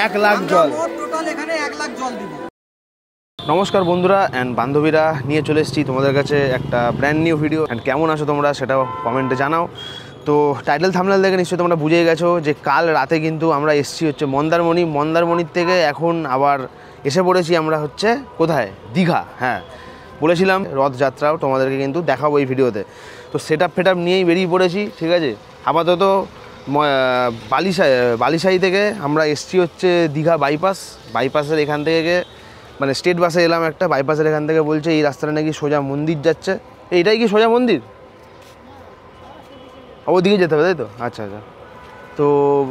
1 লাখ জল টোটাল এখানে 1 লাখ জল দিব। নমস্কার বন্ধুরা অ্যান্ড বান্ধবীরা, নিয়ে চলে এসেছি তোমাদের কাছে একটা ব্র্যান্ড নিউ ভিডিও। অ্যান্ড কেমন আছো তোমরা সেটাও কমেন্টে জানাও। তো টাইটেল থাম্বনেল দেখে নিশ্চয়ই তোমরা বুঝেই গেছো যে কাল রাতে কিন্তু আমরা এসেছি হচ্ছে মন্দারমণির থেকে এখন আবার এসে পড়েছি আমরা হচ্ছে কোথায়, দীঘা। হ্যাঁ, বলেছিলাম রথযাত্রাও তোমাদেরকে কিন্তু দেখাবো এই ভিডিওতে। তো সেটআপ নিয়েই বেরিয়ে পড়েছি, ঠিক আছে। আপাতত বালিশাই থেকে আমরা এসছি হচ্ছে দীঘা বাইপাসের এখান থেকে, মানে স্টেট বাসে এলাম একটা, বাইপাসের এখান থেকে বলছে এই রাস্তাটা নাকি সোজা মন্দির যাচ্ছে। এইটাই কি সোজা মন্দির? ওদিকে যেতে হবে, তাই তো? আচ্ছা আচ্ছা। তো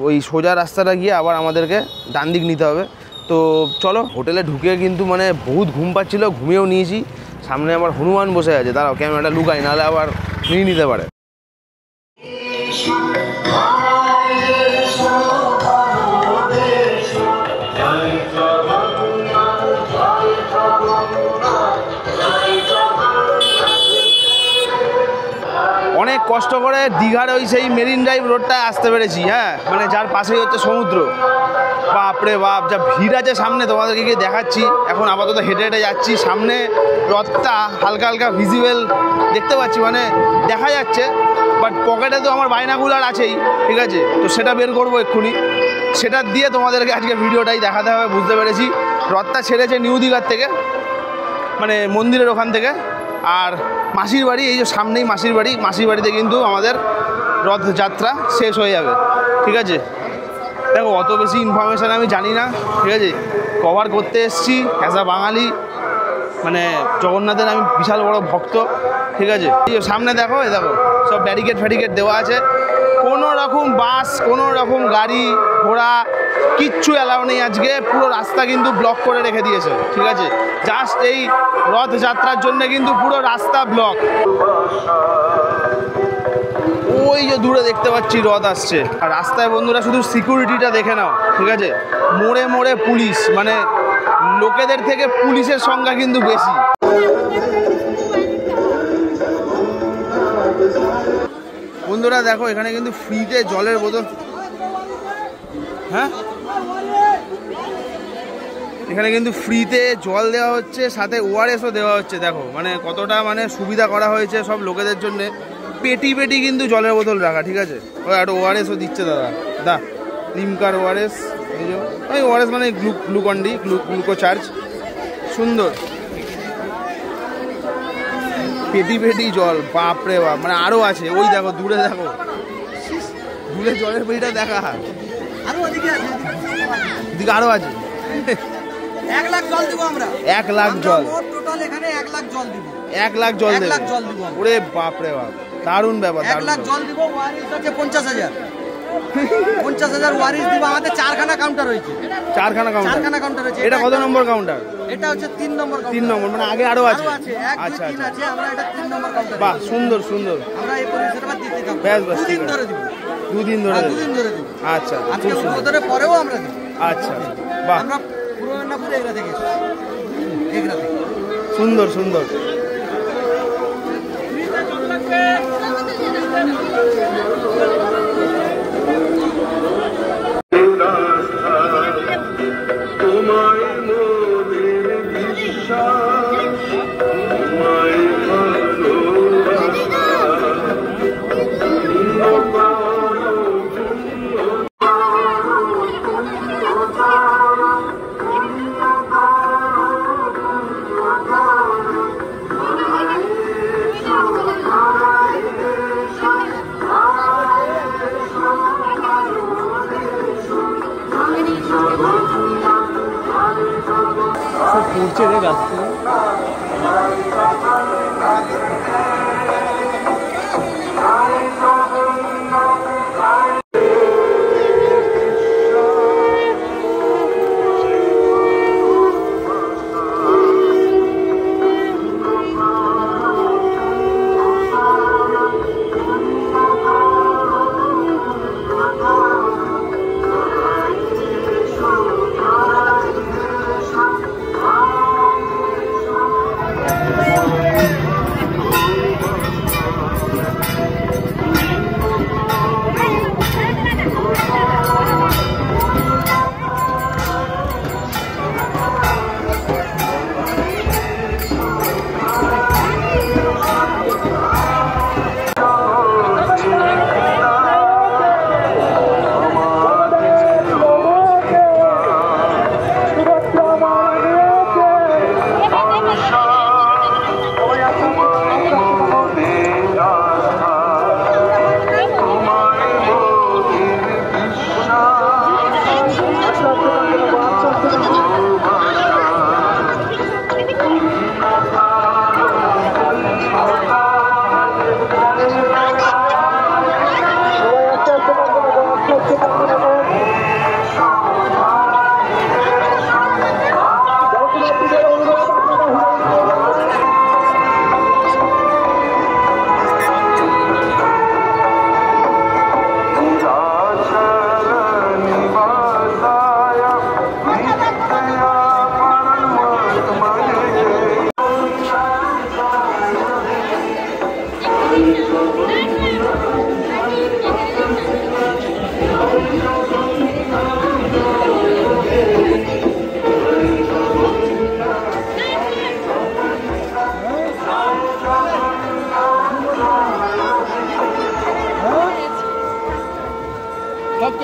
ওই সোজা রাস্তাটা গিয়ে আবার আমাদেরকে ডান দিক নিতে হবে। তো চলো, হোটেলে ঢুকে কিন্তু মানে বহুত ঘুম পাচ্ছিলো, ঘুমিয়েও নিয়েছি। সামনে আমার হনুমান বসে আছে, দাঁড়াও ক্যামেরাটা লুকাই, নাহলে আবার নিয়ে নিতে পারে। অনেক কষ্ট করে দীঘার ওই সেই মেরিন ড্রাইভ রোডটায় আসতে পেরেছি। হ্যাঁ, মানে যার পাশেই হচ্ছে সমুদ্র। বাপরে বাপ, যা ভিড় আছে সামনে, তোমাদেরকে গিয়ে দেখাচ্ছি। এখন আপাতত হেঁটে হেঁটে যাচ্ছি, সামনে রথটা হালকা হালকা ভিজিবল দেখতে পাচ্ছি, মানে দেখা যাচ্ছে। বাট পকেটে তো আমার বাইনাকুলার আছেই, ঠিক আছে। তো সেটা বের করবো এক্ষুনি, সেটা দিয়ে তোমাদেরকে আজকে ভিডিওটাই দেখাতে হবে। বুঝতে পেরেছি রথটা ছেড়েছে নিউ দীঘার থেকে, মানে মন্দিরের ওখান থেকে। আর মাসির বাড়ি, এই যে সামনেই মাসির বাড়িতে কিন্তু আমাদের রথযাত্রা শেষ হয়ে যাবে, ঠিক আছে। দেখো, অত বেশি ইনফরমেশান আমি জানি না, ঠিক আছে। কভার করতে এসেছি অ্যাজ আ বাঙালি, মানে জগন্নাথের আমি বিশাল বড় ভক্ত, ঠিক আছে। এই সামনে দেখো, সব ব্যারিকেড দেওয়া আছে। কোনো রকম বাস, কোনো রকম গাড়ি ঘোড়া কিচ্ছু অ্যালাউ নেই আজকে। পুরো রাস্তা কিন্তু ব্লক করে রেখে দিয়েছে, ঠিক আছে। জাস্ট এই রথযাত্রার জন্য কিন্তু পুরো রাস্তা ব্লক। ওই যে দূরে দেখতে পাচ্ছি রথ আসছে। আর রাস্তায় বন্ধুরা শুধু সিকিউরিটিটা দেখে নাও, ঠিক আছে। মোড়ে মোড়ে পুলিশ, মানে লোকেদের থেকে পুলিশের সংখ্যা কিন্তু বেশি। বন্ধুরা দেখো, এখানে কিন্তু ফ্রিতে জলের বোতল, হ্যাঁ এখানে কিন্তু ফ্রিতে জল দেওয়া হচ্ছে, সাথে ওআরএসও দেওয়া হচ্ছে। দেখো মানে কতটা মানে সুবিধা করা হয়েছে সব লোকেদের জন্য। পেটি কিন্তু জলের বোতল রাখা, ঠিক আছে। ওই একটা ওআরএসও দিচ্ছে দাদা, লিমকার ওআরএস। এই ওআরএস মানে গ্লুকন্ডি, গ্লুকো চার্জ। সুন্দর পেটি জল, বাপরে বাপ। মানে আরও আছে, ওই দেখো দূরে জলের পেটিটা দেখা, দিকে আরও আছে। 1 লাখ জল দিব আমরা। 1 লাখ জল টোটাল এখানে 1 লাখ জল দিব। 1 লাখ জল দিব। ওরে বাপরে বাপ, দারুণ ব্যাপার। 1 লাখ জল দিব। ওয়ারিস আছে 50,000 ওয়ারিস দিব। আমাদের 4খানা কাউন্টার রয়েছে। 4খানা কাউন্টার রয়েছে। এটা কত নম্বর কাউন্টার? এটা হচ্ছে 3 নম্বর কাউন্টার। 3 নম্বর, মানে আগে আরো আছে। আচ্ছা আচ্ছা, আমরা এটা 3 নম্বর কাউন্টার। বাহ, সুন্দর। আমরা এই পরিষেবা দিতে থাকব। বেশ 2 দিন ধরে দিব। 2 দিন ধরে দিব। আচ্ছা, আজকে উদ্বোধনের পরেও আমরা দিব। আচ্ছা, বাহ। আমরা পুরো এগরা থেকে সুন্দর। পড়ছে রে গাছ থেকে।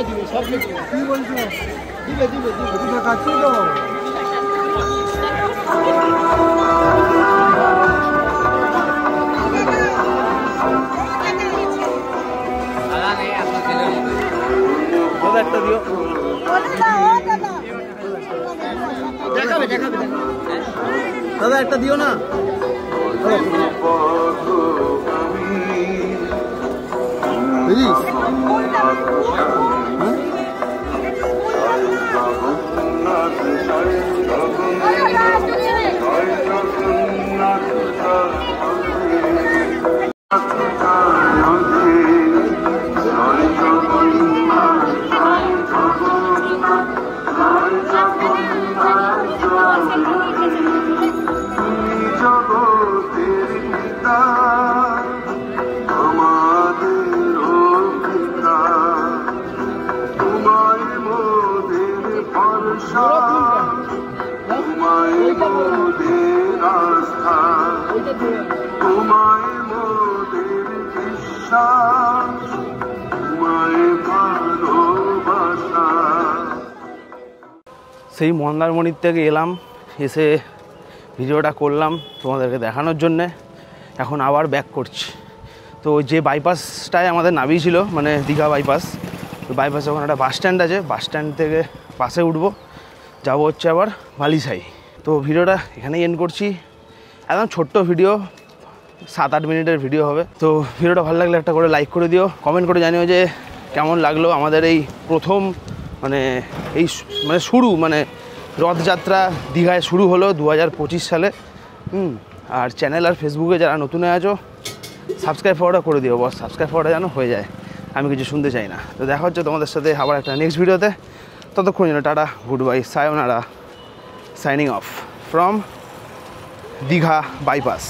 কি বলছো? দিবে কাছে তো দাদা একটা দিও। দেখাবে দাদা একটা দিও না। সেই মন্দারমণির থেকে এলাম, এসে ভিডিওটা করলাম তোমাদেরকে দেখানোর জন্যে। এখন আবার ব্যাক করছি। তো যে বাইপাসটায় আমাদের নামিয়েছিল, মানে দীঘা বাইপাস, তো বাইপাসে ওখানে একটা বাস স্ট্যান্ড আছে, বাস স্ট্যান্ড থেকে বাসে উঠবো, যাবো হচ্ছে আবার বালিসাই। তো ভিডিওটা এখানেই এন্ড করছি। একদম ছোট্ট ভিডিও, 7-8 মিনিটের ভিডিও হবে। তো ভিডিওটা ভালো লাগলে একটা করে লাইক করে দিও, কমেন্ট করে জানিও যে কেমন লাগলো আমাদের এই প্রথম শুরু, মানে রথযাত্রা দীঘায় শুরু হলো 2025 সালে। আর চ্যানেল আর ফেসবুকে যারা নতুন আছো সাবস্ক্রাইব পাওয়াটা করে দিও, বস সাবস্ক্রাইব পাওয়াটা যেন হয়ে যায়, আমি কিছু শুনতে চাই না। তো দেখা হচ্ছে তোমাদের সাথে আবার একটা নেক্সট ভিডিওতে। ততক্ষণ যেন tata, good bye, সায়োনারা, signing off from Digha bypass.